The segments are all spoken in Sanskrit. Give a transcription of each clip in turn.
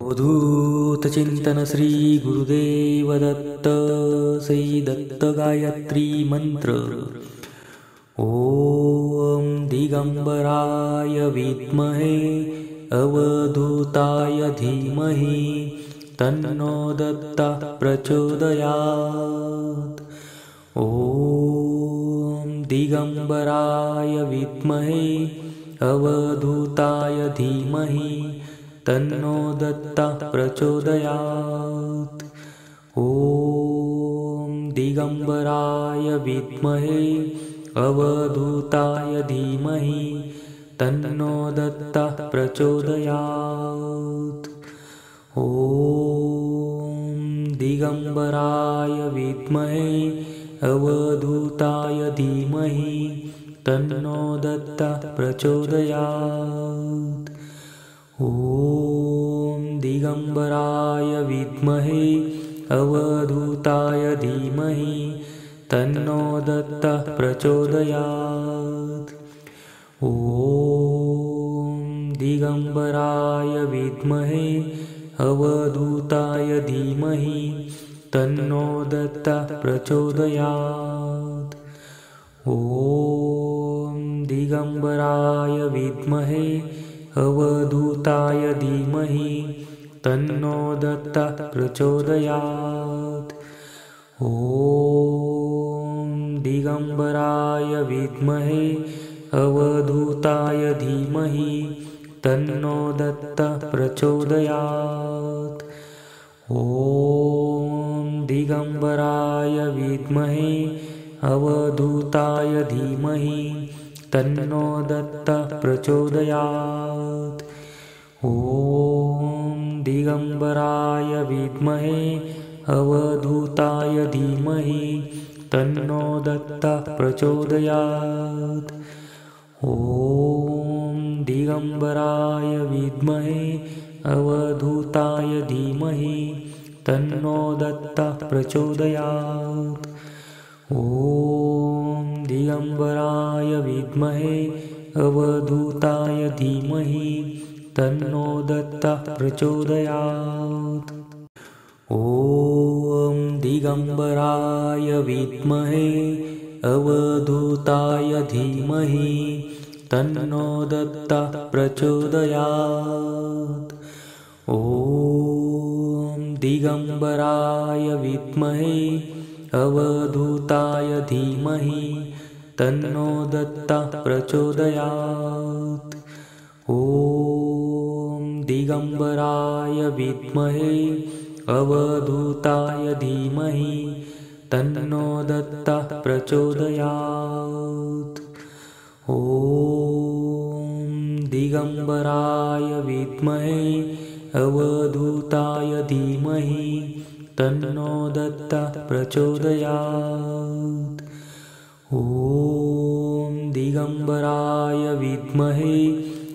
अवधूत चिंतन श्री गुरुदेव दत्त श्री दत्त गायत्री मंत्र। ओम दिगंबराय विद्महे अवधूताय धीमहि तन्नो दत्ता प्रचोदयात्। ओम दिगंबराय विद्महे अवधूताय धीमहि तन्नो दत्ता प्रचोदयात्। ओम दिगंबराय विद्महे अवधूताय धीमहि तन्नो दत्ता प्रचोदयात्। ओम दिगंबराय विद्महे अवधूताय धीमहि तन्नो दत्ता प्रचोदयात्। ओम दिगंबराय विद्महे अवधूताय धीमहि तन्नो दत्ता प्रचोदयात्। ओम दिगंबराय विद्महे अवधूताय धीमहि तन्नो दत्ता प्रचोदयात्। ओम दिगंबराय विद्महे अवधूताय धीमहि तन्नो दत्ता प्रचोदयात्। ओम दिगंबराय विद्महे अवधूताय धीमहि तन्नो दत्ता प्रचोदयात्। ओम दिगंबराय विद्महे अवधूताय धीमहि तन्नो दत्ता प्रचोदयात्। ओम दिगंबराय विद्महे अवधूताय धीमहि तन्नो दत्ता प्रचोदयात्। ओम दिगंबराय विद्महे अवधूताय धीमहि तन्नो दत्ता प्रचोदयात्। ओम दिगंबराय विद्महे अवधूताय धीमहि तन्नो दत्ता प्रचोदयात्। ओम दिगंबराय विद्महे अवधूताय धीमहि तन्नो दत्ता प्रचोदयात्। ओम दिगंबराय विद्महे अवधूताय धीमहि तन्नो दत्ता प्रचोदयात्। ओम दिगंबराय विद्महे अवधूताय धीमहि तन्नो दत्ता प्रचोदयात्। ओम दिगंबराय विद्महे अवधूताय धीमहि तन्नो दत्ता प्रचोदयात्। ओम दिगंबराय विद्महे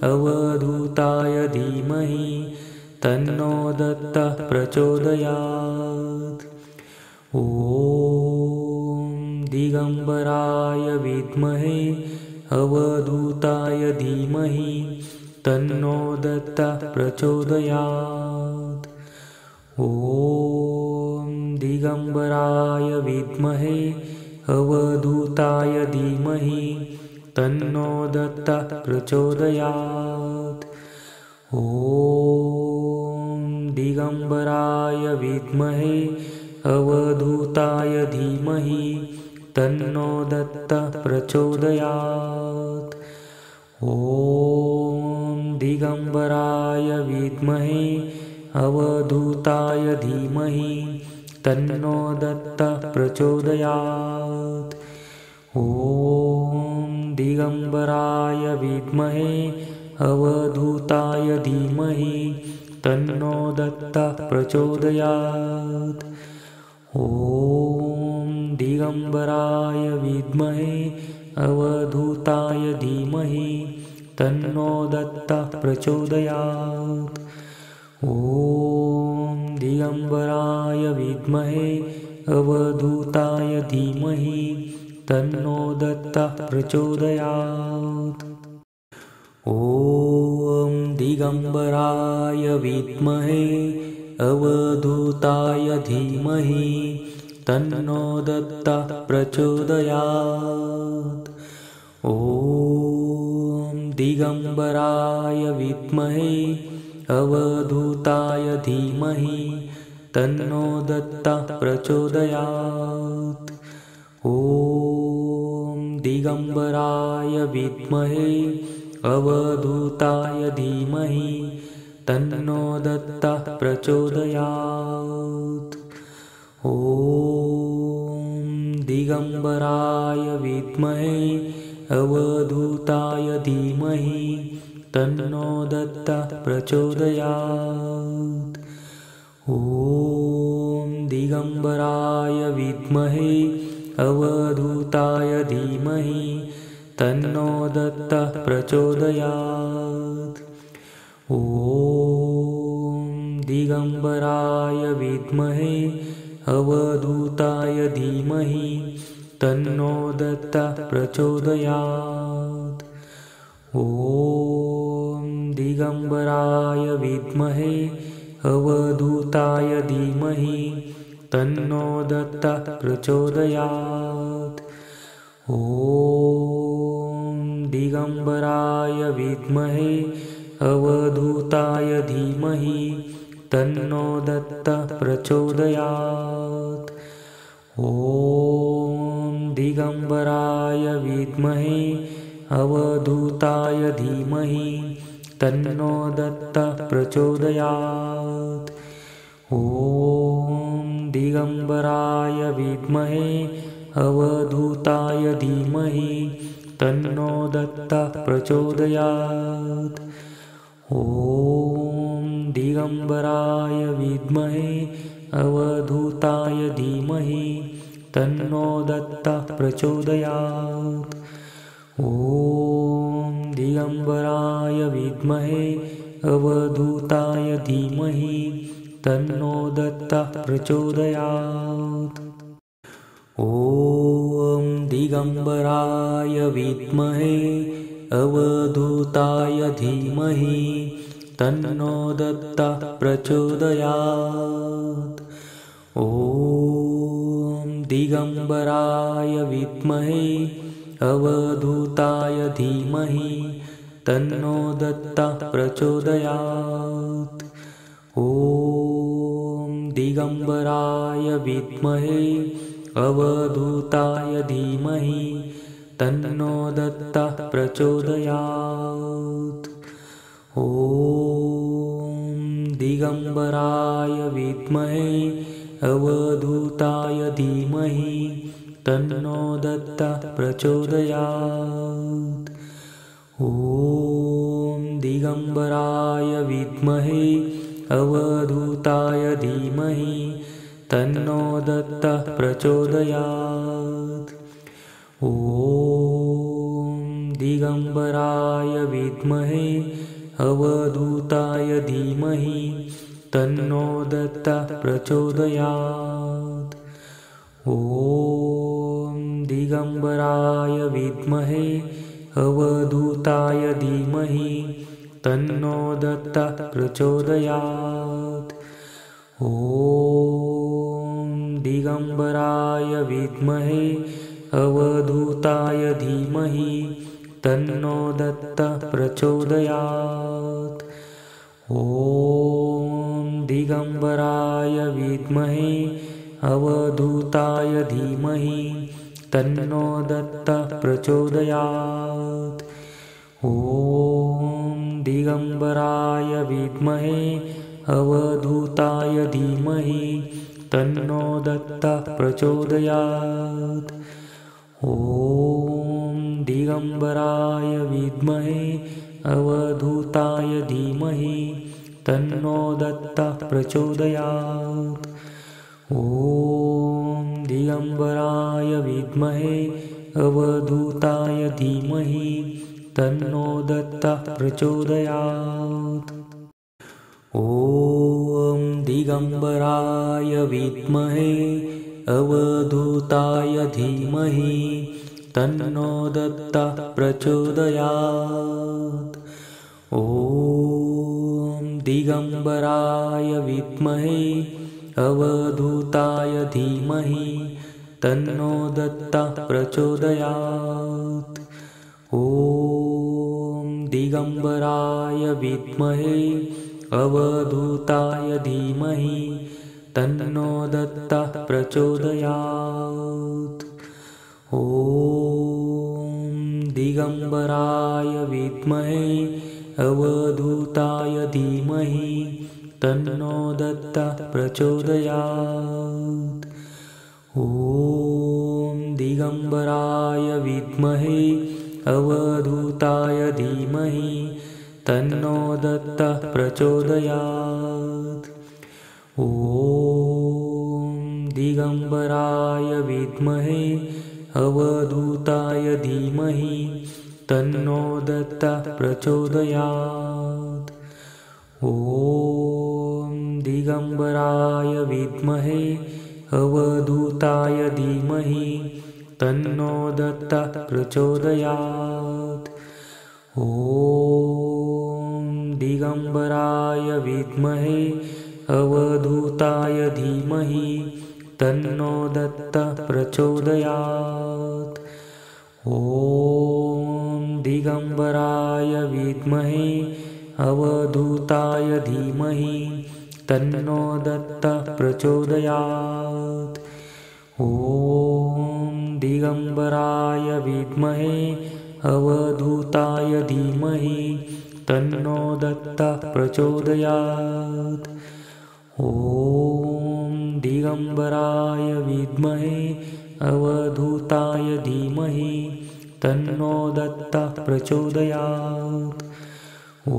अवधूताय धीमहि तन्नो दत्ता प्रचोदयात्। ओम दिगंबराय विद्महे अवधूताय धीमहि तन्नो दत्ता प्रचोदयात्। ओम दिगंबराय विद्महे अवधूताय धीमहि तन्नो दत्ता प्रचोदयात्। ओम दिगंबराय विद्महे अवधूताय धीमहि तन्नो दत्ता प्रचोदयात्। ओम दिगंबराय विद्महे अवधूताय धीमहि तन्नो दत्ता प्रचोदयात्। ओम दिगंबराय विद्महे अवधूताय धीमहि तन्नो दत्ता प्रचोदयात्। ओम दिगंबराय विद्महे अवधूताय धीमहि तन्नो दत्ता प्रचोदयात्। ओम दिगंबराय विद्महे अवधूताय धीमहि तन्नो दत्ता प्रचोदयात्। ओम दिगम्बराय विद्महे अवधूताय धीमहि तन्नो दत्तः प्रचोदयात्। ॐ दिगम्बराय विद्महे अवधूताय धीमहि तन्नो दत्तः प्रचोदयात्। ॐ दिगम्बराय विद्महे अवधूताय धीमहि तन्नो दत्तः प्रचोदयात्। ॐ दिगम्बराय विद्महे अवधूताय धीमहि तन्नो दत्तः प्रचोदयात्। ॐ दिगम्बराय विद्महे अवधूताय धीमहि तन्नो दत्तः प्रचोदयात्। ॐ दिगम्बराय विद्महे अवधूताय धीमहि तन्नो दत्तः प्रचोदयात्। ॐ दिगम्बराय विद्महे अवधूताय धीमहि तन्नो दत्तः प्रचोदयात्। ॐ दिगम्बराय विद्महे अवधूताय धीमहि तन्नो दत्तः प्रचोदयात्। ॐ दिगम्बराय विद्महे अवधूताय धीमहि तन्नो दत्तः प्रचोदयात्। ॐ दिगम्बराय विद्महे अवधूताय धीमहि तन्नो दत्तः प्रचोदयात्। ॐ दिगम्बराय विद्महे अवधूताय धीमहि तन्नो दत्तः प्रचोदयात्। ॐ दिगम्बराय विद्महे अवधूताय धीमहि तन्नो दत्तः प्रचोदयात्। ॐ दिगम्बराय विद्महे अवधूताय धीमहि तन्नो दत्तः प्रचोदयात्। ॐ दिगम्बराय विद्महे अवधूताय धीमहि तन्नो दत्तः प्रचोदयात्। ॐ दिगम्बराय विद्महे अवधूताय धीमहि तन्नो दत्तः प्रचोदयात्। ॐ दिगम्बराय विद्महे अवधूताय धीमहि तन्नो दत्तः प्रचोदयात्। ॐ दिगम्बराय विद्महे अवधूताय धीमहि तन्नो दत्तः प्रचोदयात्। ॐ दिगम्बराय विद्महे अवधूताय धीमहि तन्नो दत्तः प्रचोदयात्। ॐ दिगम्बराय विद्महे अवधूताय धीमहि तन्नो दत्तः प्रचोदयात्। ॐ दिगम्बराय विद्महे अवधूताय धीमहि तन्नो दत्तः प्रचोदयात्। ॐ दिगम्बराय विद्महे अवधूताय धीमहि तन्नो दत्तः प्रचोदयात्। ॐ दिगम्बराय विद्महे अवधूताय धीमहि तन्नो दत्तः प्रचोदयात्। ॐ दिगम्बराय विद्महे अवधूताय धीमहि तन्नो दत्तः प्रचोदयात्। ॐ दिगम्बराय विद्महे अवधूताय धीमहि तन्नो दत्तः प्रचोदयात्। ॐ दिगम्बराय विद्महे अवधूताय धीमहि तन्नो दत्तः प्रचोदयात्। ॐ दिगम्बराय विद्महे अवधूताय धीमहि तन्नो दत्तः प्रचोदयात्। ॐ दिगम्बराय विद्महे अवधूताय धीमहि तन्नो दत्तः प्रचोदयात्। ॐ दिगम्बराय विद्महे अवधूताय धीमहि तन्नो दत्तः प्रचोदयात्। ॐ दिगम्बराय विद्महे अवधूताय धीमहि तन्नो दत्तः प्रचोदयात्। ॐ दिगम्बराय विद्महे अवधूताय धीमहि तन्नो दत्तः प्रचोदयात्। ॐ दिगम्बराय विद्महे अवधूताय धीमहि तन्नो दत्तः प्रचोदयात्। ॐ दिगम्बराय विद्महे अवधूताय धीमहि तन्नो दत्तः प्रचोदयात्। ॐ दिगम्बराय विद्महे अवधूताय धीमहि तन्नो दत्तः प्रचोदयात्। ॐ दिगम्बराय विद्महे अवधूताय धीमहि तन्नो दत्तः प्रचोदयात्। ॐ दिगम्बराय विद्महे अवधूताय धीमहि तन्नो दत्तः प्रचोदयात्। ॐ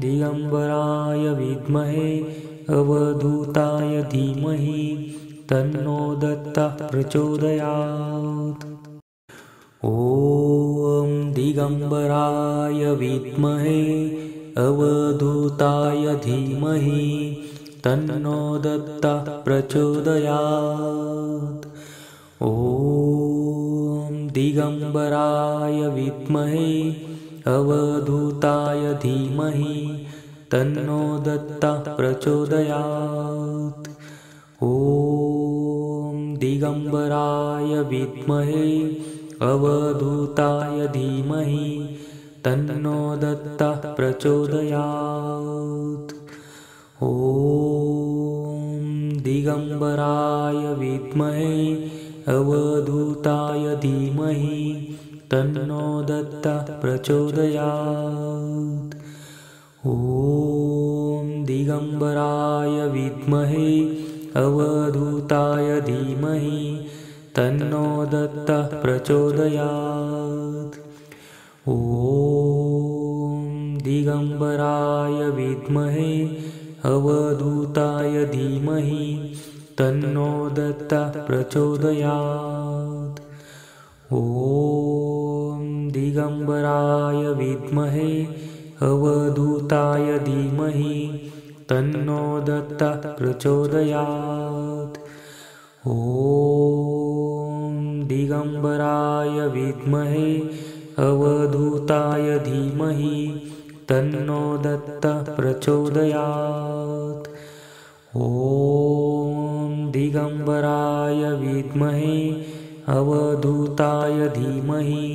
दिगम्बराय विद्महे अवधूताय धीमहि तन्नो दत्तः प्रचोदयात्। ॐ दिगम्बराय विद्महे अवधूताय धीमहि तन्नो दत्तः प्रचोदयात्। ॐ दिगम्बराय विद्महे अवधूताय धीमहि तन्नो दत्तः प्रचोदयात्। ॐ दिगम्बराय विद्महे अवधूताय धीमहि तन्नो दत्तः प्रचोदयात्। ॐ दिगम्बराय विद्महे अवधूताय धीमहि तन्नो दत्तः प्रचोदयात्। ॐ दिगम्बराय विद्महे अवधूताय धीमहि तन्नो दत्तः प्रचोदयात्। ॐ दिगम्बराय विद्महे अवधूताय धीमहि तन्नो दत्तः प्रचोदयात्। ॐ दिगम्बराय विद्महे अवधूताय धीमहि तन्नो दत्तः प्रचोदयात्। ॐ दिगम्बराय विद्महे अवधूताय धीमहि तन्नो दत्तः प्रचोदयात्। ॐ दिगम्बराय विद्महे अवधूताय धीमहि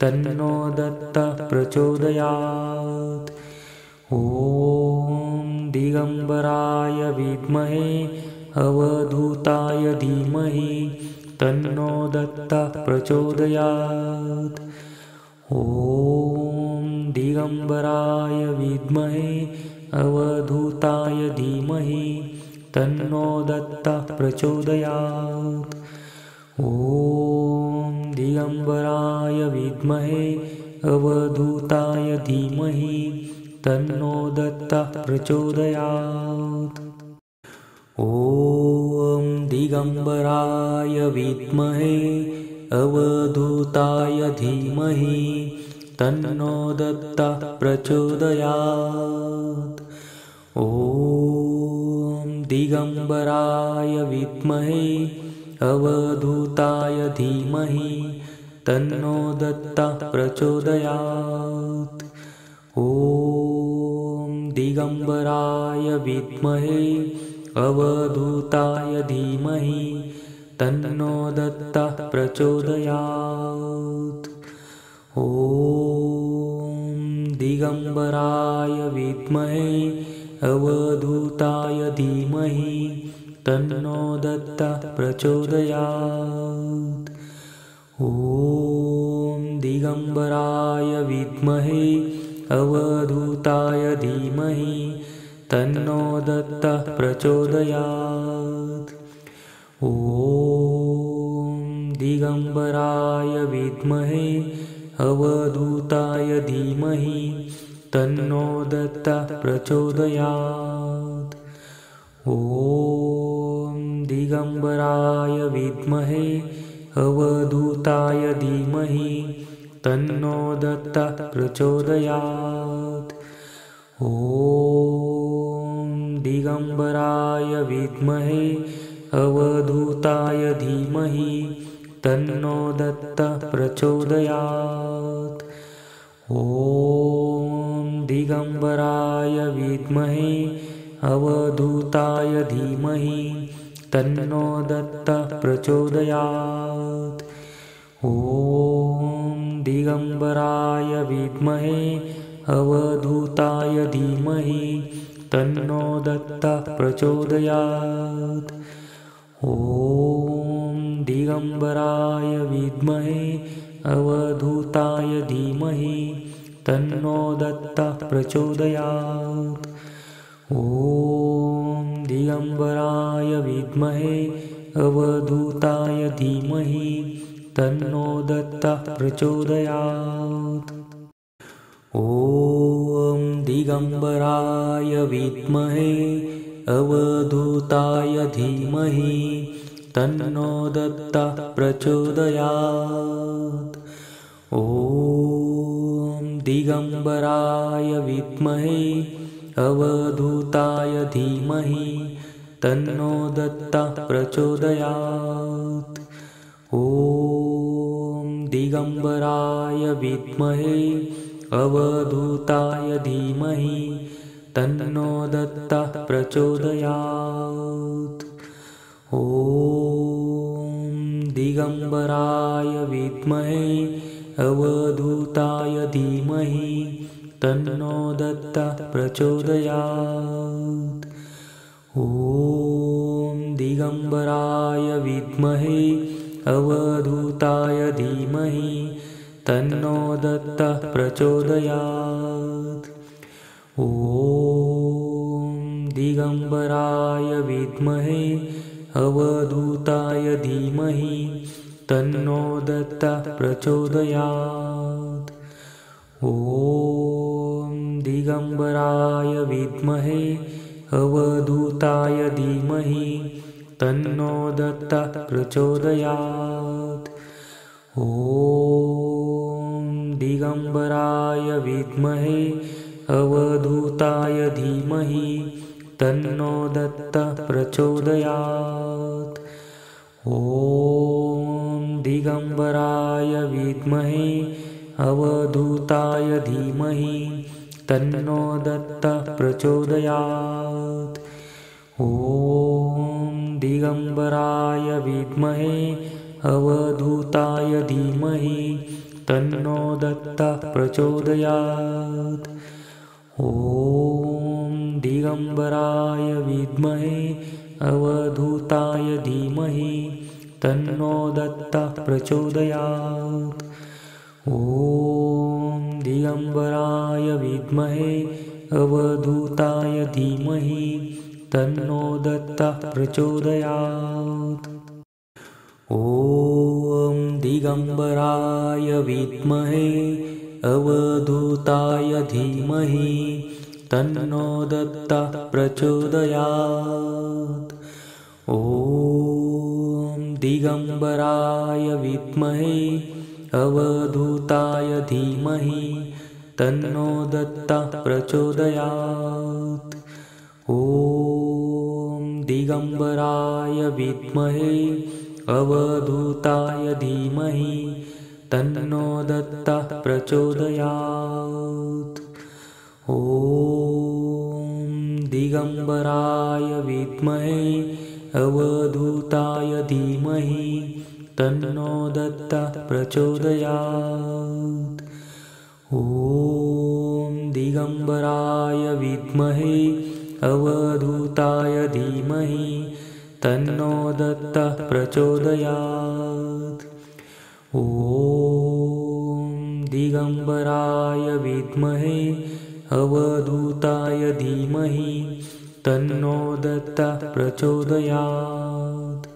तन्नो दत्तः प्रचोदयात्। ॐ दिगम्बराय विद्महे अवधूताय धीमहि तन्नो दत्तः प्रचोदयात्। ॐ दिगम्बराय विद्महे अवधूताय धीमहि तन्नो दत्तः प्रचोदयात्। ॐ दिगम्बराय विद्महे अवधूताय धीमहि तन्नो दत्तः प्रचोदयात्। ॐ दिगम्बराय विद्महे अवधूताय धीमहि तन्नो दत्तः प्रचोदयात्। ॐ दिगम्बराय विद्महे अवधूताय धीमहि तन्नो दत्तः प्रचोदयात्। ॐ दिगम्बराय विद्महे अवधूताय धीमहि तन्नो दत्तः प्रचोदयात्। ॐ दिगम्बराय विद्महे अवधूताय धीमहि तन्नो दत्तः प्रचोदयात्। ॐ दिगम्बराय विद्महे अवधूताय धीमहि तन्नो दत्तः प्रचोदयात्। ॐ दिगम्बराय विद्महे अवधूताय धीमहि तन्नो दत्तः प्रचोदयात्। ॐ दिगम्बराय विद्महे अवधूताय धीमहि तन्नो दत्तः प्रचोदयात्। ॐ दिगम्बराय विद्महे अवधूताय धीमहि तन्नो दत्तः प्रचोदयात्। ॐ दिगम्बराय विद्महे अवधूताय धीमहि तन्नो दत्तः प्रचोदयात्। ॐ दिगम्बराय विद्महे अवधूताय धीमहि तन्नो दत्तः प्रचोदयात्। ॐ दिगम्बराय विद्महे अवधूताय धीमहि तन्नो दत्तः प्रचोदयात्। ॐ दिगम्बराय विद्महे अवधूताय धीमहि तन्नो दत्तः प्रचोदयात्। ॐ दिगम्बराय विद्महे अवधूताय धीमहि तन्नो दत्तः प्रचोदयात्। ॐ दिगम्बराय विद्महे अवधूताय धीमहि तन्नो दत्तः प्रचोदयात्। ॐ दिगम्बराय विद्महे अवधूताय धीमहि तन्नो दत्तः प्रचोदयात्। ॐ दिगम्बराय विद्महे अवधूताय धीमहि तन्नो दत्तः प्रचोदयात्। ॐ दिगम्बराय विद्महे अवधूताय धीमहि तन्नो दत्तः प्रचोदयात्। ॐ दिगम्बराय विद्महे अवधूताय धीमहि तन्नो दत्तः प्रचोदयात्। ॐ दिगम्बराय विद्महे अवधूताय धीमहि तन्नो दत्तः प्रचोदयात्। ॐ दिगम्बराय विद्महे अवधूताय धीमहि तन्नो दत्तः प्रचोदयात्। ॐ दिगम्बराय विद्महे अवधूताय धीमहि तन्नो दत्तः प्रचोदयात्। ॐ दिगम्बराय विद्महे अवधूताय धीमहि तन्नो दत्तः प्रचोदयात्। ॐ दिगम्बराय विद्महे अवधूताय धीमहि तन्नो दत्तः प्रचोदयात्। ॐ दिगम्बराय विद्महे अवधूताय धीमहि तन्नो दत्तः प्रचोदयात्। ॐ दिगम्बराय विद्महे अवधूताय धीमहि तन्नो दत्तः प्रचोदयात्। ॐ दिगम्बराय विद्महे अवधूताय धीमहि तन्नो दत्तः प्रचोदयात्। ॐ दिगम्बराय विद्महे अवधूताय धीमहि तन्नो दत्तः प्रचोदयात्। ॐ दिगम्बराय विद्महे अवधूताय धीमहि तन्नो दत्तः प्रचोदयात्। ॐ दिगम्बराय विद्महे अवधूताय धीमहि तन्नो दत्तः प्रचोदयात्। ॐ दिगम्बराय विद्महे अवधूताय धीमहि तन्नो दत्तः प्रचोदयात्।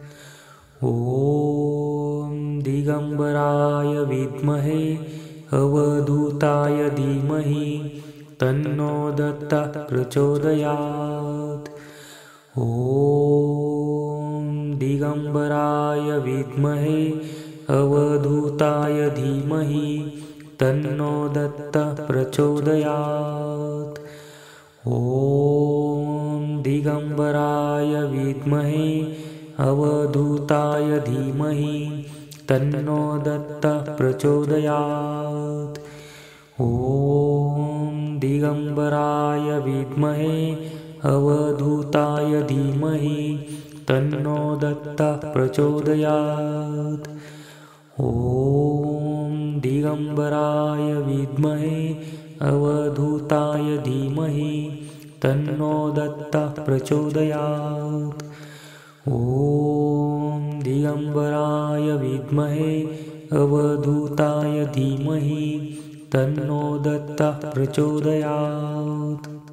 ॐ दिगम्बराय विद्महे अवधूताय धीमहि तन्नो दत्तः प्रचोदयात्। ॐ दिगम्बराय विद्महे अवधूताय धीमहि तन्नो दत्तः प्रचोदयात्। ॐ दिगम्बराय विद्महे अवधूताय धीमहि तन्नो दत्तः प्रचोदयात्। ॐ दिगम्बराय विद्महे अवधूताय धीमहि तन्नो दत्तः प्रचोदयात्। ॐ दिगम्बराय विद्महे अवधूताय धीमहि तन्नो दत्तः प्रचोदयात्। ॐ दिगम्बराय विद्महे अवधूताय धीमहि तन्नो दत्तः प्रचोदयात्।